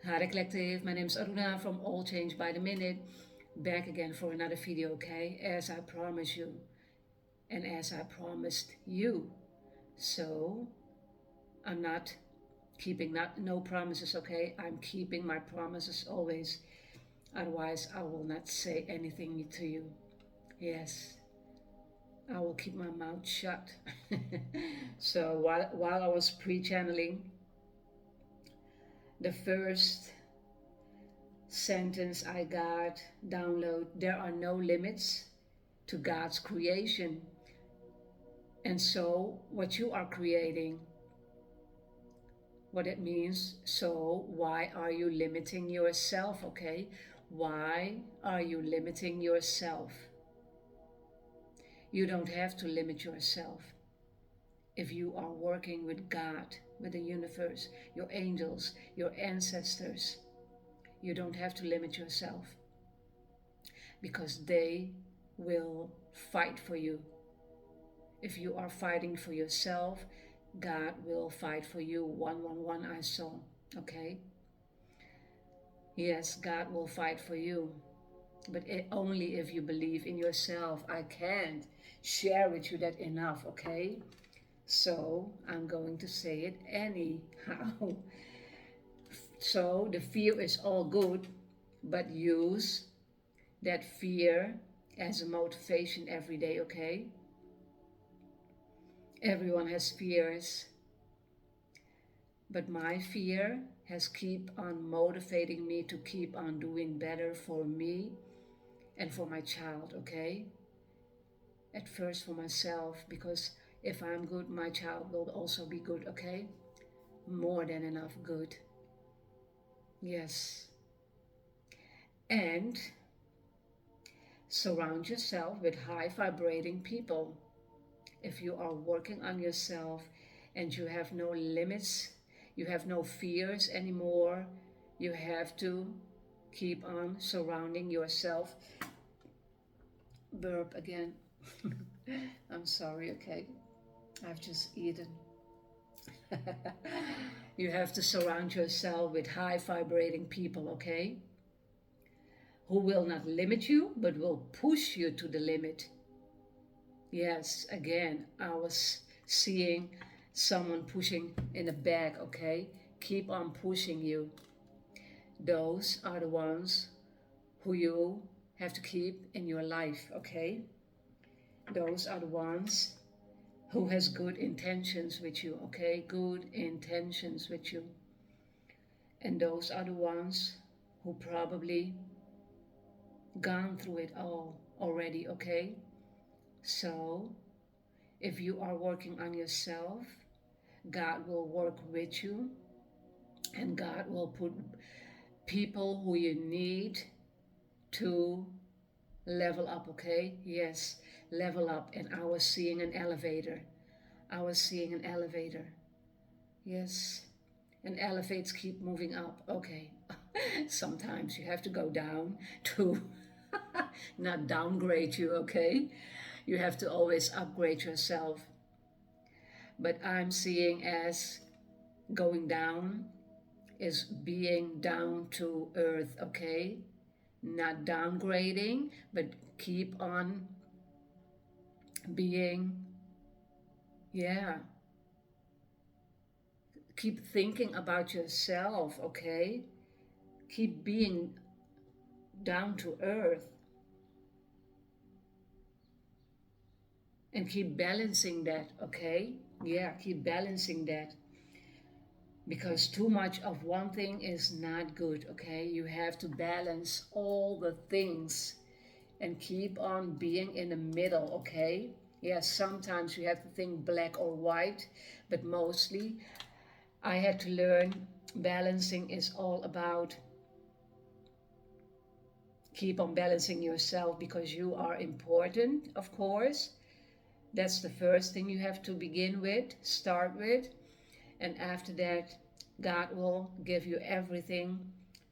Hi Collective, my name is Aruna from All Change by the Minute. Back again for another video, okay? As I promised you, and as I promised you. So, I'm not keeping no promises, okay? I'm keeping my promises always. Otherwise, I will not say anything to you. Yes, I will keep my mouth shut. So, while I was pre-channeling, the first sentence I got download, there are no limits to God's creation. And so what you are creating, what it means, so why are you limiting yourself, okay? Why are you limiting yourself? You don't have to limit yourself. If you are working with God, with the universe, your angels, your ancestors, you don't have to limit yourself, because they will fight for you. If you are fighting for yourself, God will fight for you. 111 I saw, okay? Yes, God will fight for you, but only if you believe in yourself. I can't share with you that enough, okay? So I'm going to say it anyhow. So the fear is all good, but use that fear as a motivation every day, okay? Everyone has fears, but my fear has keep on motivating me to keep on doing better for me and for my child, okay? At first for myself, because if I'm good, my child will also be good, okay? More than enough good. Yes. And surround yourself with high vibrating people. If you are working on yourself and you have no limits, you have no fears anymore, you have to keep on surrounding yourself. Burp again. I'm sorry, okay? I've just eaten. You have to surround yourself with high vibrating people, okay? Who will not limit you, but will push you to the limit. Yes, again, I was seeing someone pushing in the back, okay? Keep on pushing you. Those are the ones who you have to keep in your life, okay? Those are the ones who has good intentions with you, okay? Good intentions with you. And those are the ones who probably gone through it all already, okay? So, if you are working on yourself, God will work with you, and God will put people who you need to level up, okay? Yes, level up. And I was seeing an elevator. I was seeing an elevator. Yes, and elevators keep moving up, okay? Sometimes you have to go down to not downgrade you, okay? You have to always upgrade yourself. But I'm seeing as going down is being down to earth, okay? Not downgrading, but keep on being, yeah. Keep thinking about yourself, okay? Keep being down to earth. And keep balancing that, okay? Yeah, keep balancing that. Because too much of one thing is not good, okay? You have to balance all the things and keep on being in the middle, okay? Yes, sometimes you have to think black or white, but mostly I had to learn balancing is all about keep on balancing yourself, because you are important, of course. That's the first thing you have to begin with, start with. And after that, God will give you everything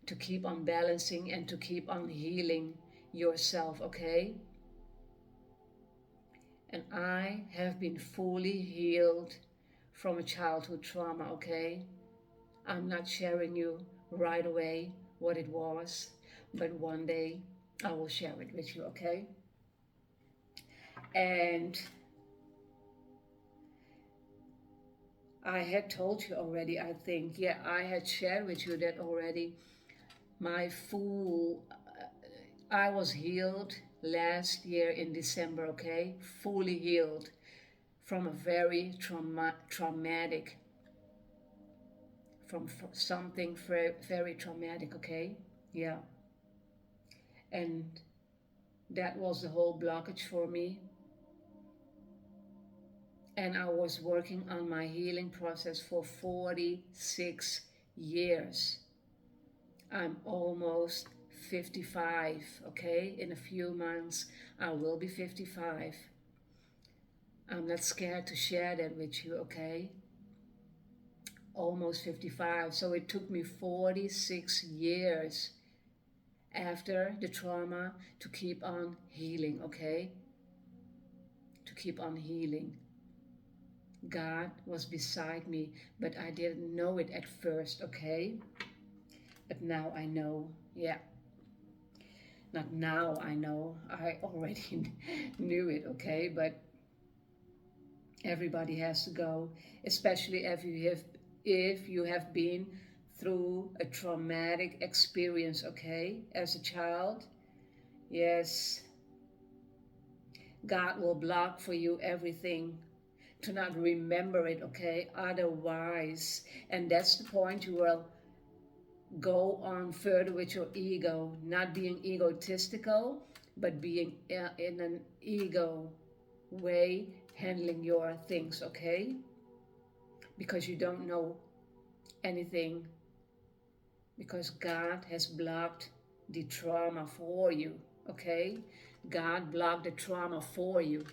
to keep on balancing and to keep on healing yourself, okay? And I have been fully healed from a childhood trauma, okay? I'm not sharing you right away what it was, but one day I will share it with you, okay? And I had told you already, I think. Yeah, I had shared with you that already. I was healed last year in December, okay? Fully healed from a very traumatic, from something very, very traumatic, okay? Yeah. And that was the whole blockage for me. And I was working on my healing process for 46 years. I'm almost 55, okay? In a few months, I will be 55. I'm not scared to share that with you, okay? Almost 55. So it took me 46 years after the trauma to keep on healing, okay? To keep on healing. God was beside me, but I didn't know it at first, okay? But now I know, yeah. Not now I know, I already knew it, okay? But everybody has to go, especially if you have been through a traumatic experience, okay? As a child, yes, God will block for you everything to not remember it, okay? Otherwise, and that's the point, you will go on further with your ego, not being egotistical, but being in an ego way handling your things, okay? Because you don't know anything, because God has blocked the trauma for you, okay? God blocked the trauma for you.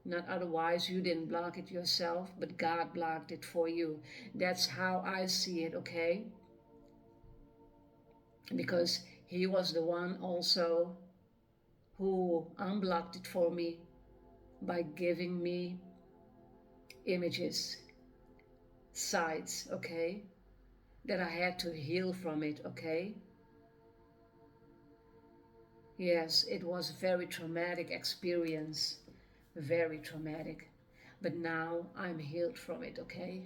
Not otherwise, you didn't block it yourself, but God blocked it for you. That's how I see it, okay? Because He was the one also who unblocked it for me by giving me images, sights, okay? That I had to heal from it, okay? Yes, it was a very traumatic experience, very traumatic. But now I'm healed from it, okay?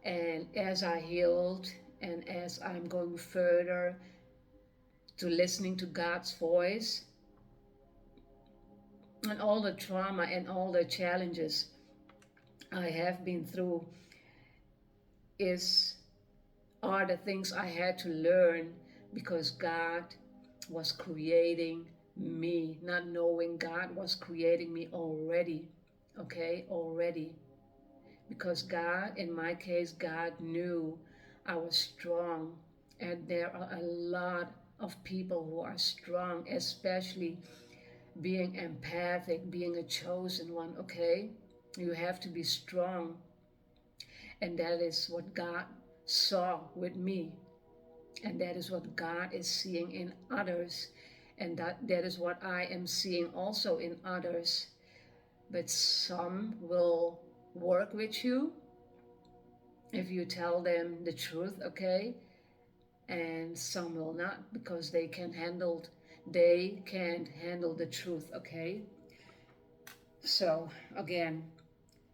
And as I healed and as I'm going further to listening to God's voice and all the trauma and all the challenges I have been through are the things I had to learn because God was creating me, not knowing God was creating me already, okay, already. Because God, in my case, God knew I was strong, and there are a lot of people who are strong, especially being empathic, being a chosen one, okay? You have to be strong, and that is what God saw with me. And that is what God is seeing in others. And that is what I am seeing also in others. But some will work with you if you tell them the truth, okay? And some will not because they can't handle the truth, okay? So again,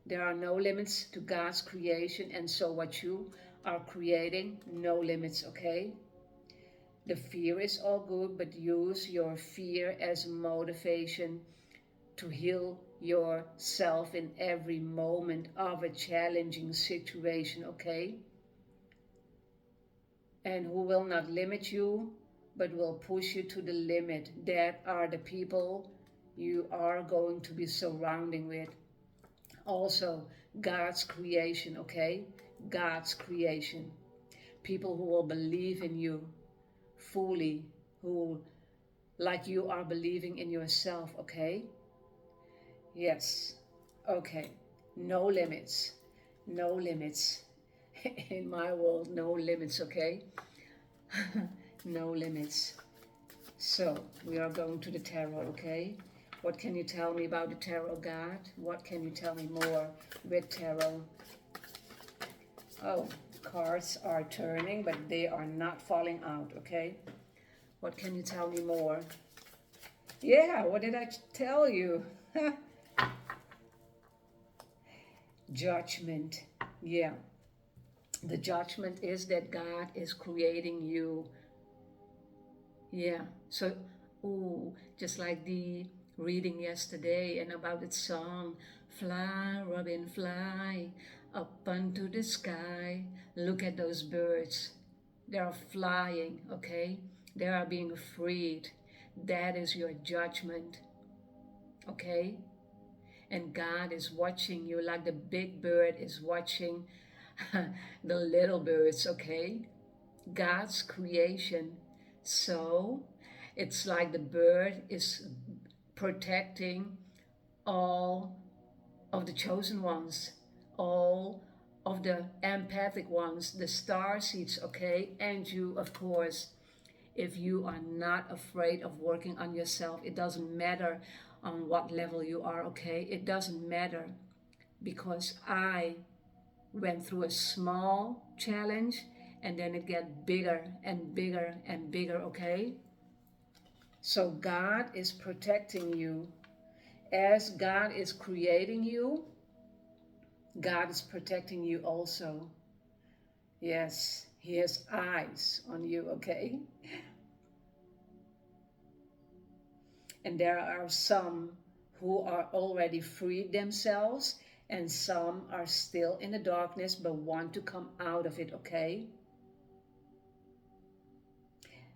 there are no limits to God's creation, and so what you are creating, no limits, okay? The fear is all good, but use your fear as motivation to heal yourself in every moment of a challenging situation, okay? And who will not limit you, but will push you to the limit. That are the people you are going to be surrounding with. Also, God's creation, okay? God's creation. People who will believe in you fully, who, like you are believing in yourself, okay? Yes, okay. No limits. No limits. In my world, no limits, okay? No limits. So, we are going to the tarot, okay? What can you tell me about the tarot, God? What can you tell me more with tarot? Oh, cards are turning, but they are not falling out, okay? What can you tell me more? Yeah, what did I tell you? Judgment. Yeah. The judgment is that God is creating you. Yeah. So, just like the reading yesterday and about the song, fly, Robin, fly up unto the sky. Look at those birds. They are flying, okay? They are being freed. That is your judgment, okay? And God is watching you like the big bird is watching the little birds, okay? God's creation. So it's like the bird is protecting all of the chosen ones, all of the empathic ones, the star seeds, okay? And you, of course, if you are not afraid of working on yourself, it doesn't matter on what level you are, okay? It doesn't matter, because I went through a small challenge and then it got bigger and bigger and bigger, okay? So God is protecting you. As God is creating you, God is protecting you also. Yes, He has eyes on you, okay? And there are some who are already freed themselves, and some are still in the darkness but want to come out of it, okay?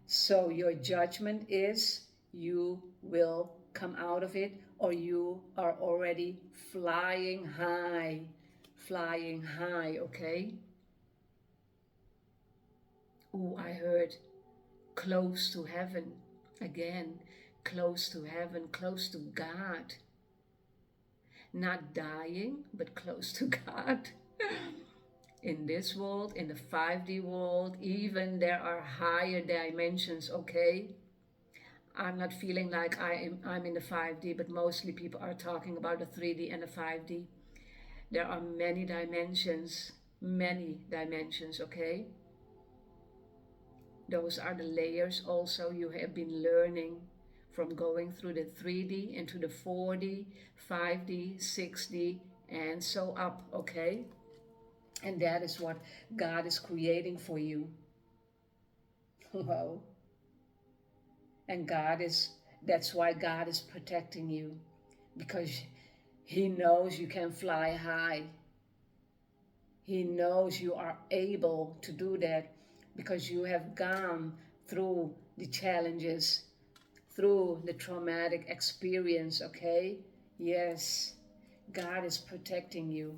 So your judgment is you will come out of it, or you are already flying high, okay? I heard close to heaven. Again, close to heaven, close to God. Not dying, but close to God. In this world, in the 5D world, even there are higher dimensions, okay? I'm not feeling like I'm in the 5D, but mostly people are talking about the 3D and the 5D. There are many dimensions, okay? Those are the layers also you have been learning from going through the 3D into the 4D, 5D, 6D, and so up, okay? And that is what God is creating for you. Wow. And that's why God is protecting you, because He knows you can fly high. He knows you are able to do that because you have gone through the challenges, through the traumatic experience, okay? Yes, God is protecting you.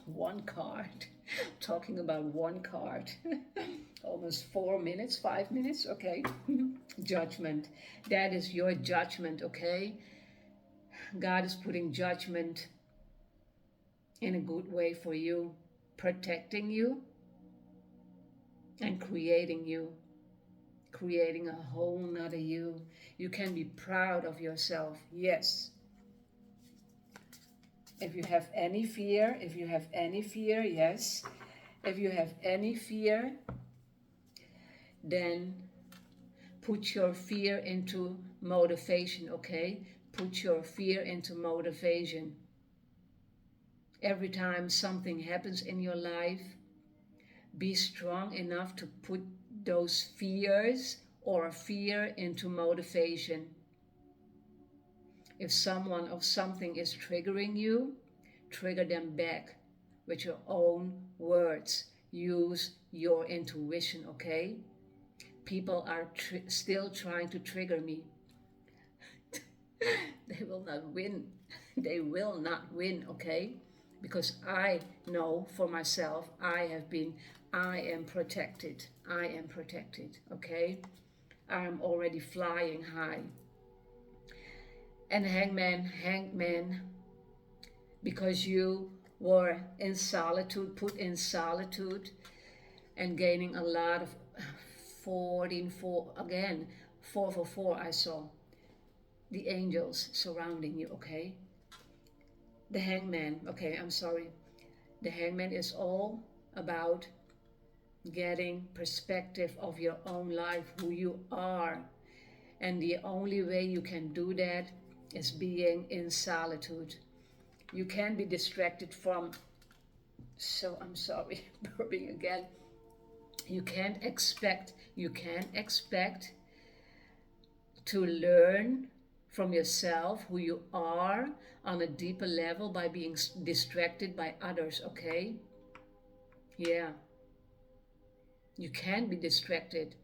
One card. Talking about one card. Almost 4 minutes, 5 minutes, okay? Judgment. That is your judgment, okay? God is putting judgment in a good way for you, protecting you and creating you, creating a whole nother you. You can be proud of yourself, yes. If you have any fear, yes. If you have any fear, then put your fear into motivation, okay? Put your fear into motivation. Every time something happens in your life, be strong enough to put those fears or fear into motivation. If someone or something is triggering you, trigger them back with your own words. Use your intuition, okay? People are still trying to trigger me. They will not win. They will not win, okay? Because I know for myself, I am protected. I am protected, okay? I am already flying high. And hangman, because you were in solitude, put in solitude, and gaining a lot of 4 for 4 I saw. The angels surrounding you, okay? The hangman, okay, I'm sorry. The hangman is all about getting perspective of your own life, who you are. And the only way you can do that is being in solitude. You can be distracted from, so I'm sorry, burping again. You can't expect to learn from yourself who you are on a deeper level by being distracted by others, okay? Yeah, you can be distracted.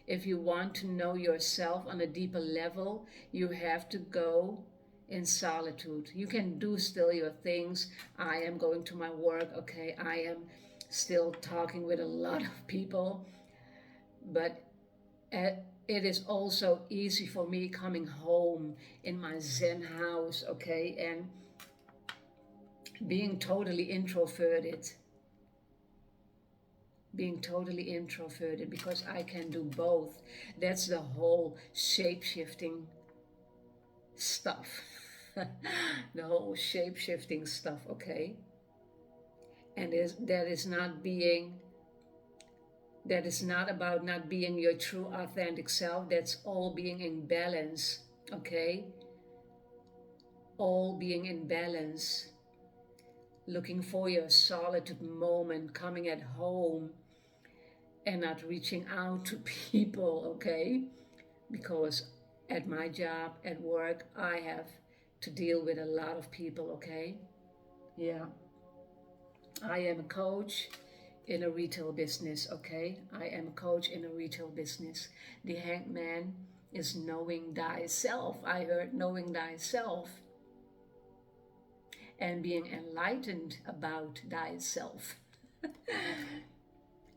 If you want to know yourself on a deeper level, you have to go in solitude. You can do still your things. I am going to my work, okay? I am still talking with a lot of people, but it is also easy for me coming home in my Zen house, okay, and being totally introverted. Because I can do both. That's the whole shape-shifting stuff. The whole shape-shifting stuff, okay? And that is not about not being your true authentic self. That's all being in balance, okay? All being in balance. Looking for your solitude moment, coming at home and not reaching out to people, okay? Because at my job, at work, I have to deal with a lot of people, okay? Yeah. I am a coach in a retail business, okay? I am a coach in a retail business. The hangman is knowing thyself. I heard knowing thyself and being enlightened about thyself.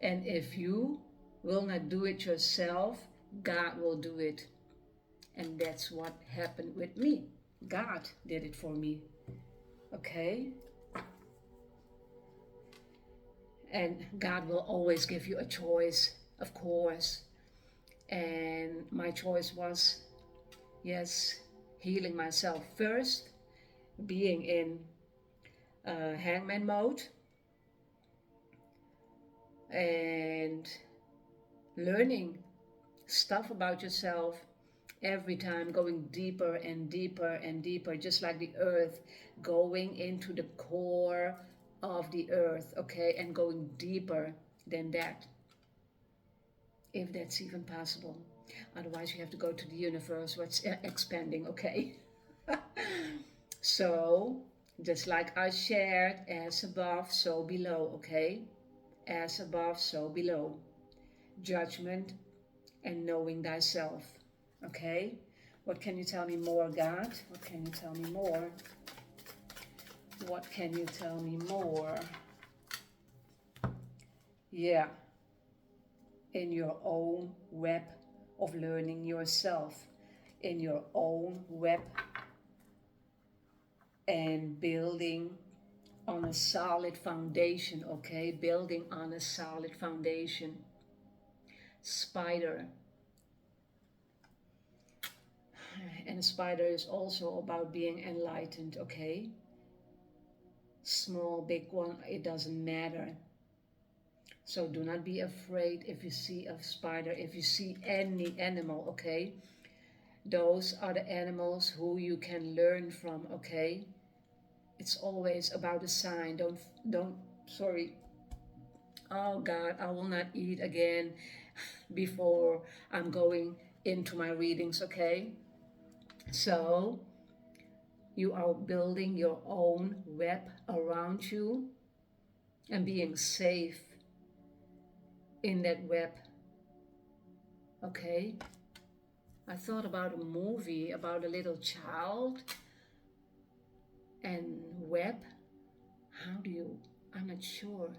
And if you will not do it yourself, God will do it. And that's what happened with me. God did it for me. Okay? And God will always give you a choice, of course. And my choice was, yes, healing myself first, being in hangman mode, and learning stuff about yourself every time, going deeper and deeper and deeper, just like the earth, going into the core of the earth, okay, and going deeper than that, if that's even possible. Otherwise, you have to go to the universe, what's expanding, okay? So, just like I shared, as above, so below, okay? As above, so below. Judgment and knowing thyself, okay? What can you tell me more, God? What can you tell me more? What can you tell me more? Yeah. In your own web of learning yourself. In your own web and building on a solid foundation, okay? Building on a solid foundation. Spider. And a spider is also about being enlightened, okay? Small, big one, it doesn't matter. So do not be afraid if you see a spider, if you see any animal, okay? Those are the animals who you can learn from, okay? It's always about a sign. Sorry. Oh God, I will not eat again before I'm going into my readings, okay? So, you are building your own web around you and being safe in that web, okay? I thought about a movie about a little child and web. I'm not sure.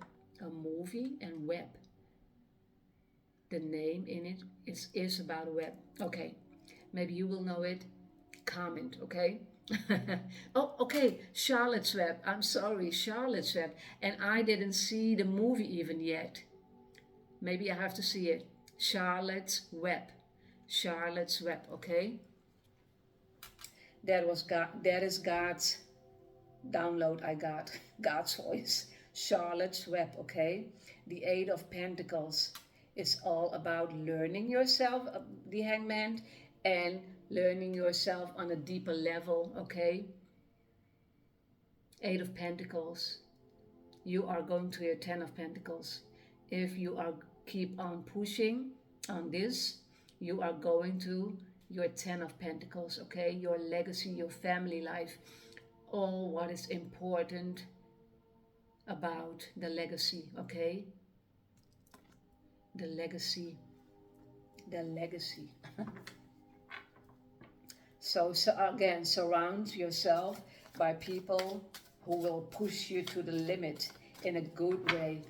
A movie and web. The name in it is about a web. Okay, maybe you will know it. Comment, okay? Oh, okay, Charlotte's Web. I'm sorry, Charlotte's Web. And I didn't see the movie even yet. Maybe I have to see it. Charlotte's Web. Charlotte's Web, okay? That is God's download I got. God's voice. Charlotte's Web, okay? The Eight of Pentacles is all about learning yourself, the Hangman, and learning yourself on a deeper level, okay? Eight of Pentacles. You are going to your Ten of Pentacles. If you are keep on pushing on this, you are going to your Ten of Pentacles, okay? Your legacy, your family life, all what is important about the legacy, okay? The legacy. So again, surround yourself by people who will push you to the limit in a good way,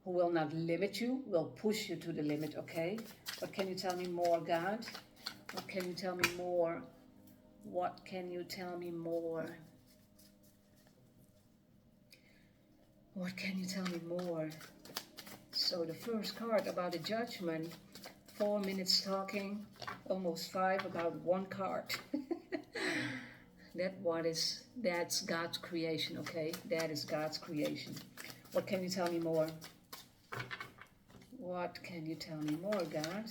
who will not limit you, will push you to the limit, okay? What can you tell me more, God? What can you tell me more? What can you tell me more? What can you tell me more? So the first card about the Judgment, 4 minutes talking, almost 5 about one card. That's God's creation, okay? That is God's creation. What can you tell me more? What can you tell me more, God?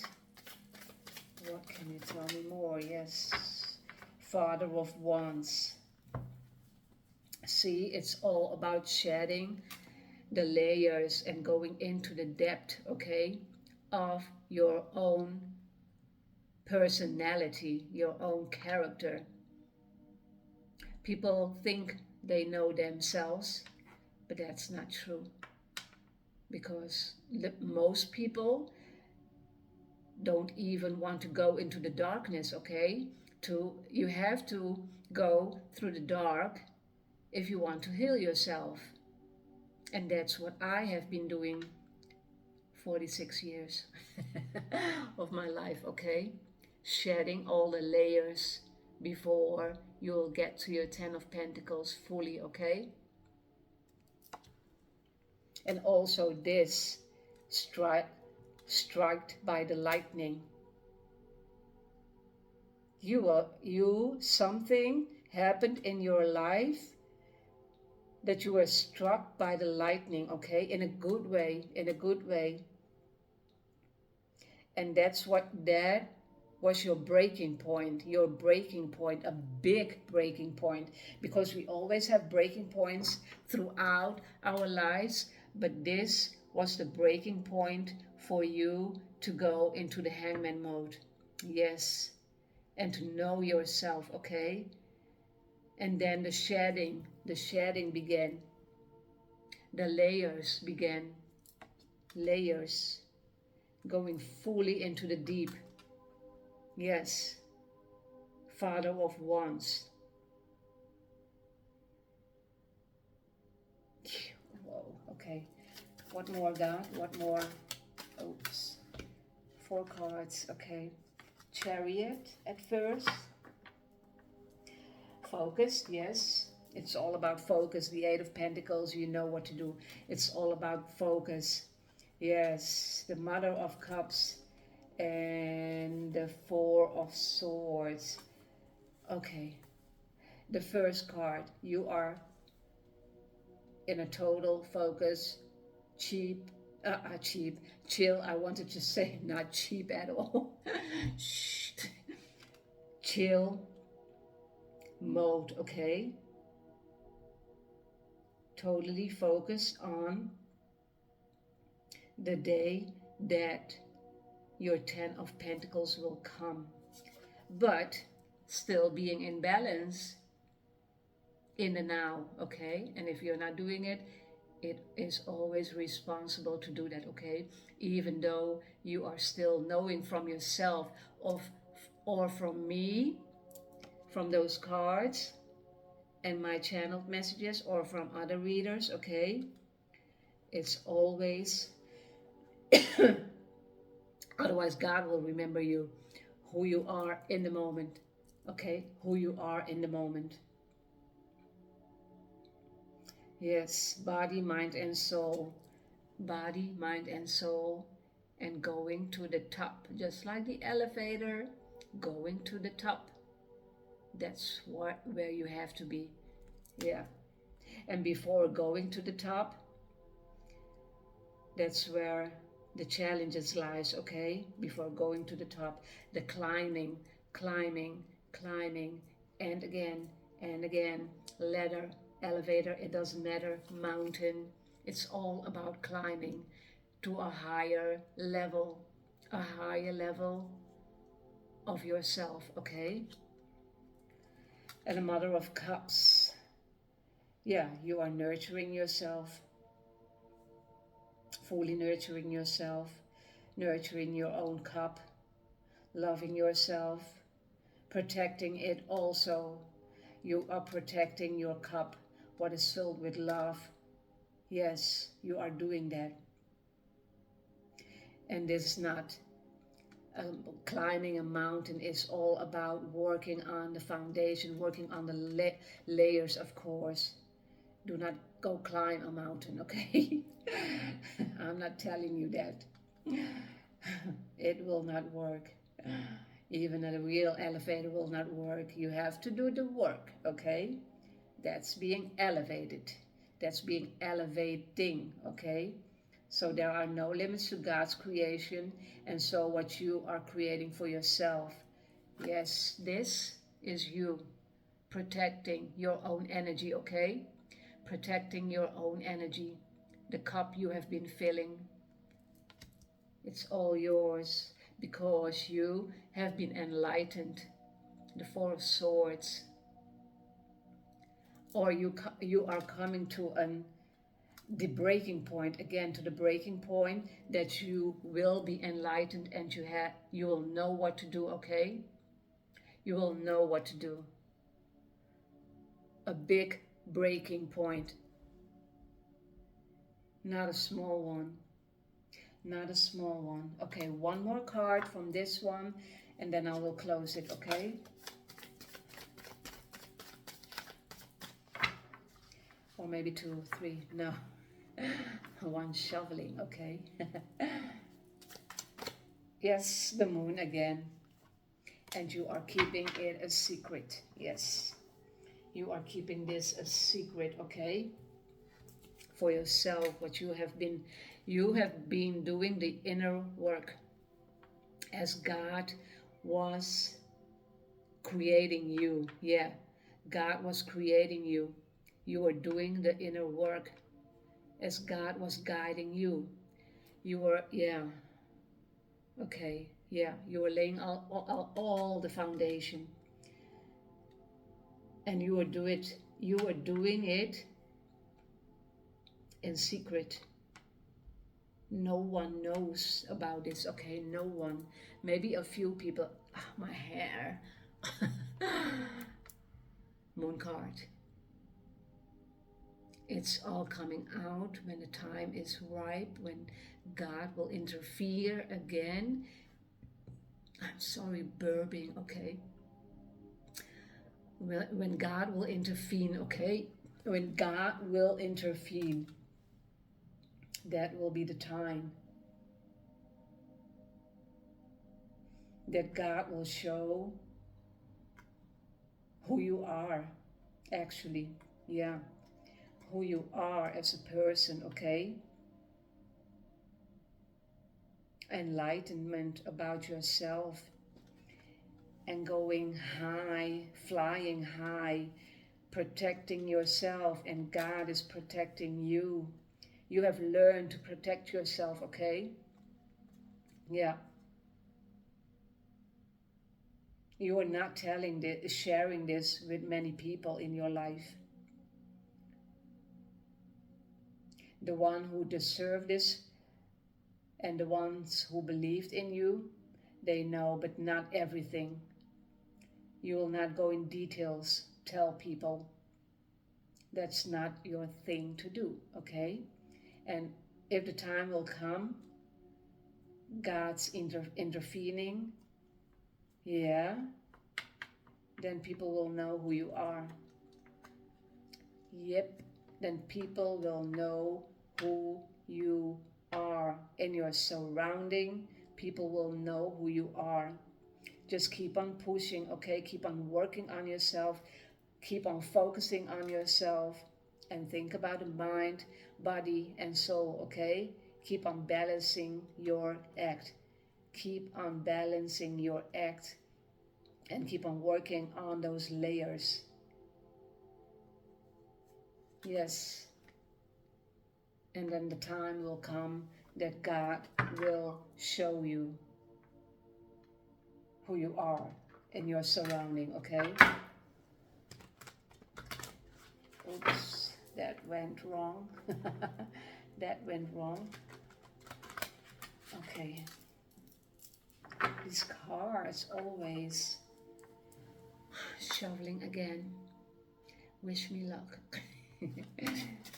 What can you tell me more? Yes. Father of Wands. See, it's all about shedding the layers and going into the depth, okay, of your own personality, your own character. People think they know themselves, but that's not true. Because most people don't even want to go into the darkness, okay? You have to go through the dark if you want to heal yourself. And that's what I have been doing 46 years of my life, okay? Shedding all the layers before you'll get to your Ten of Pentacles fully, okay? And also this, struck by the lightning. Something happened in your life that you were struck by the lightning, okay? In a good way. And that was your breaking point, a big breaking point, because we always have breaking points throughout our lives, but this was the breaking point for you to go into the Hangman mode. Yes, and to know yourself, okay? And then the shedding began. The layers began. Layers. Going fully into the deep. Yes. Father of Wands. Whoa, okay. What more, God? What more? Oops. 4 cards, okay. Chariot at first. Focus, yes. It's all about focus. The 8 of Pentacles, you know what to do. It's all about focus. Yes, the Mother of Cups and the 4 of Swords. Okay. The first card, you are in a total focus, chill. I wanted to say not cheap at all. Chill mode, okay? Totally focused on the day that your 10 of Pentacles will come, but still being in balance in the now, okay? And if you're not doing it, it is always responsible to do that, okay? Even though you are still knowing from yourself or from me, from those cards and my channeled messages, or from other readers, okay? It's always otherwise God will remember you, who you are in the moment, okay? Who you are in the moment. Yes, body, mind, and soul. Body, mind, and soul. And going to the top, just like the elevator, going to the top. That's where you have to be. Yeah. And before going to the top, that's where the challenges lies, okay? Before going to the top, the climbing, climbing, climbing, and again, ladder, elevator, it doesn't matter, mountain, it's all about climbing to a higher level of yourself, okay? And the Mother of Cups, yeah, you are nurturing yourself, fully nurturing yourself, nurturing your own cup, loving yourself, protecting it also. You are protecting your cup, what is filled with love. Yes, you are doing that. And this is not climbing a mountain, is all about working on the foundation, working on the layers, of course. Do not go climb a mountain, okay? I'm not telling you that. It will not work. Even a real elevator will not work. You have to do the work, okay? That's being elevated. That's being elevating, okay? So there are no limits to God's creation, and so what you are creating for yourself. Yes, this is you protecting your own energy, okay? Protecting your own energy. The cup you have been filling, it's all yours because you have been enlightened. The Four of Swords. Or you are coming to the breaking point, again to the breaking point that you will be enlightened and you will know what to do, okay? You will know what to do. A big breaking point. Not a small one. Not a small one. Okay, one more card from this one and then I will close it, okay? Or maybe 2, 3, no. One shoveling, okay? Yes, the Moon again. And you are keeping it a secret. Yes. You are keeping this a secret, okay? For yourself, what you have been doing the inner work as God was creating you. Yeah, God was creating you. You were doing the inner work as God was guiding you. You were, yeah, okay, yeah, you were laying all the foundation. And you were doing it in secret. No one knows about this, okay? No one. Maybe a few people. Ah, my hair. Moon card. It's all coming out when the time is ripe, when God will interfere again. I'm sorry, burping, okay? When God will intervene, okay? When God will intervene, that will be the time that God will show who you are, actually, yeah, who you are as a person, okay? Enlightenment about yourself and going high, flying high, protecting yourself, and God is protecting you. You have learned to protect yourself, okay? Yeah. You are not sharing this with many people in your life. The one who deserve this and the ones who believed in you, they know, but not everything. You will not go in details, tell people. That's not your thing to do, okay? And if the time will come, God's intervening, yeah, then people will know who you are. Yep, then people will know who you are. In your surrounding, people will know who you are. Just keep on pushing, okay? Keep on working on yourself. Keep on focusing on yourself. and think about the mind, body, and soul, okay? Keep on balancing your act. Keep on balancing your act and keep on working on those layers. Yes. And then the time will come that God will show you who you are in your surrounding, okay? Oops, that went wrong. That went wrong. Okay. These cards always shoveling again. Wish me luck.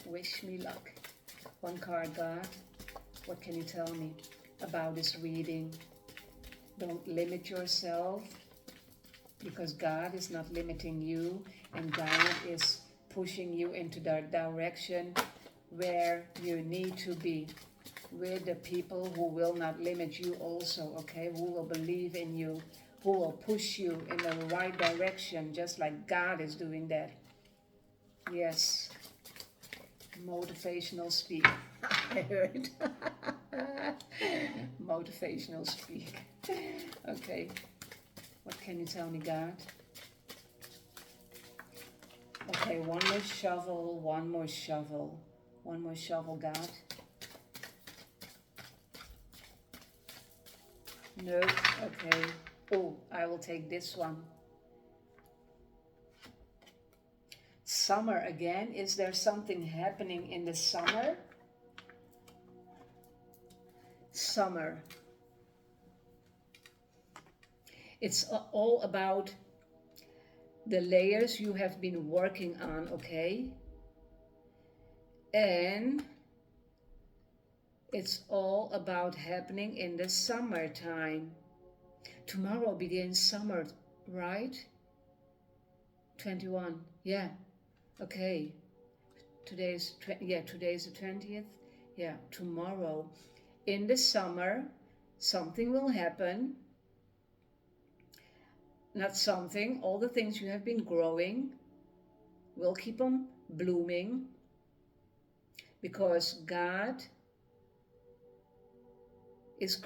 Wish me luck. One card, God. What can you tell me about this reading? Don't limit yourself, because God is not limiting you, and God is pushing you into the direction where you need to be, with the people who will not limit you also, okay? Who will believe in you, who will push you in the right direction, just like God is doing that. Yes. Motivational speak. I heard. Motivational speak. Okay. What can you tell me, God? Okay, one more shovel, one more shovel. One more shovel, God. No, okay. Oh, I will take this one. Summer again. Is there something happening in the summer? Summer. It's all about the layers you have been working on, okay? And it's all about happening in the summertime. Tomorrow begins summer, right? 21, yeah, okay. Today's the 20th. Yeah, tomorrow. In the summer, something will happen. Not something, all the things you have been growing will keep on blooming, because God is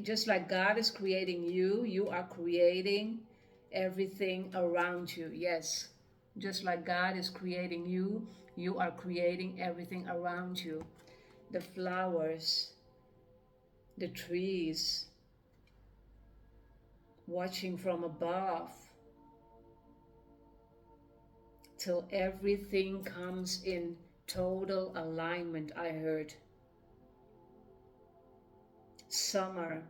just like God is creating you, you are creating everything around you. Yes, just like God is creating you, you are creating everything around you. The flowers, the trees, watching from above, till everything comes in total alignment, I heard. Summer.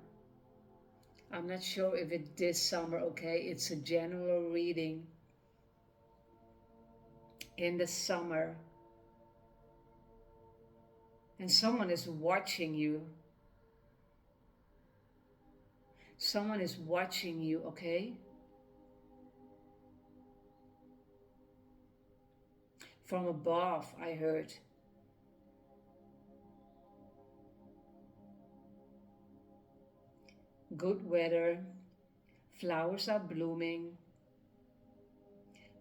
I'm not sure if it's this summer, okay? It's a general reading. In the summer. And someone is watching you. Someone is watching you, okay? From above, I heard. Good weather. Flowers are blooming.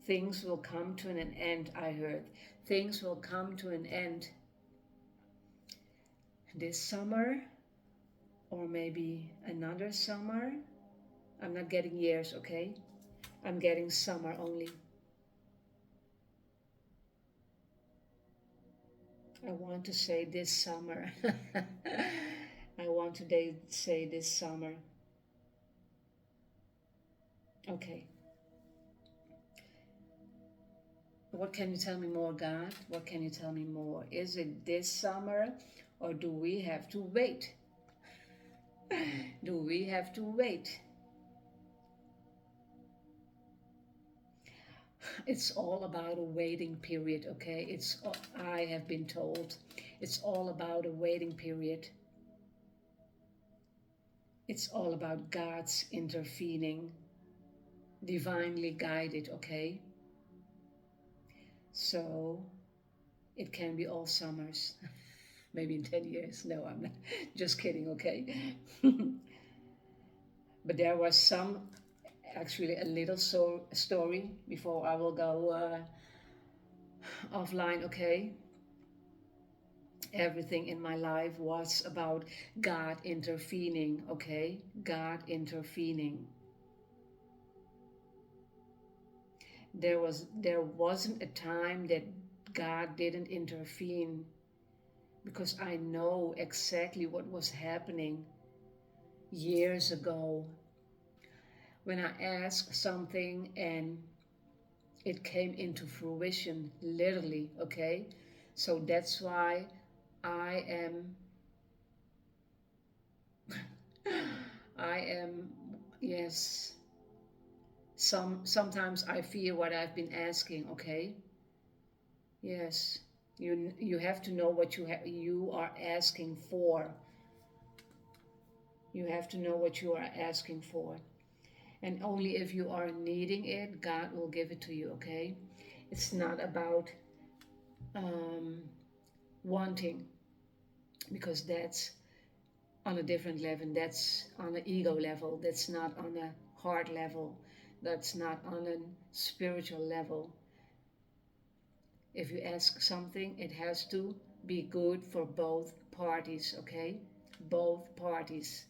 Things will come to an end, I heard. Things will come to an end. This summer, or maybe another summer. I'm not getting years, okay? I'm getting summer only. I want to say this summer. I want to say this summer. Okay. What can you tell me more, God? What can you tell me more? Is it this summer, or do we have to wait? Do we have to wait? It's all about a waiting period, okay? I have been told, it's all about a waiting period. It's all about God's intervening, divinely guided, okay? So it can be all summers. Maybe in 10 years. No, I'm not. Just kidding, okay? But there was actually a little story before I will go offline, okay? Everything in my life was about God intervening, okay? God intervening. There wasn't a time that God didn't intervene, because I know exactly what was happening years ago when I asked something and it came into fruition, literally, okay? So that's why I am I am, yes, sometimes I fear what I've been asking, okay? Yes. You have to know what you are asking for. You have to know what you are asking for. And only if you are needing it, God will give it to you, okay? It's not about um, wanting, because that's on a different level. That's on an ego level. That's not on a heart level. That's not on a spiritual level. If you ask something, it has to be good for both parties, okay? Both parties.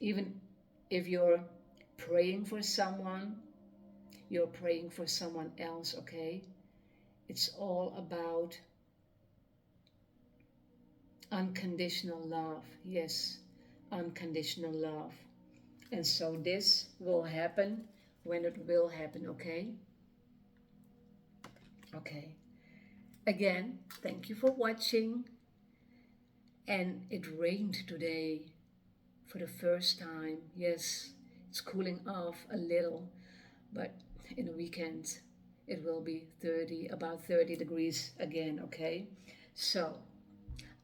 Even if you're praying for someone, you're praying for someone else, okay? It's all about unconditional love. Yes, unconditional love. And so this will happen when it will happen, okay? Okay. Again, thank you for watching. And it rained today for the first time. Yes, it's cooling off a little, but in the weekend it will be about 30 degrees again, okay? So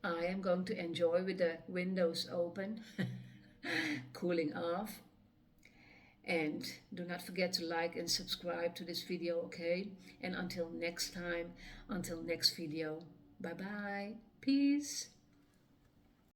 I am going to enjoy with the windows open, cooling off. And do not forget to like and subscribe to this video, okay? And until next time, until next video, bye bye, peace.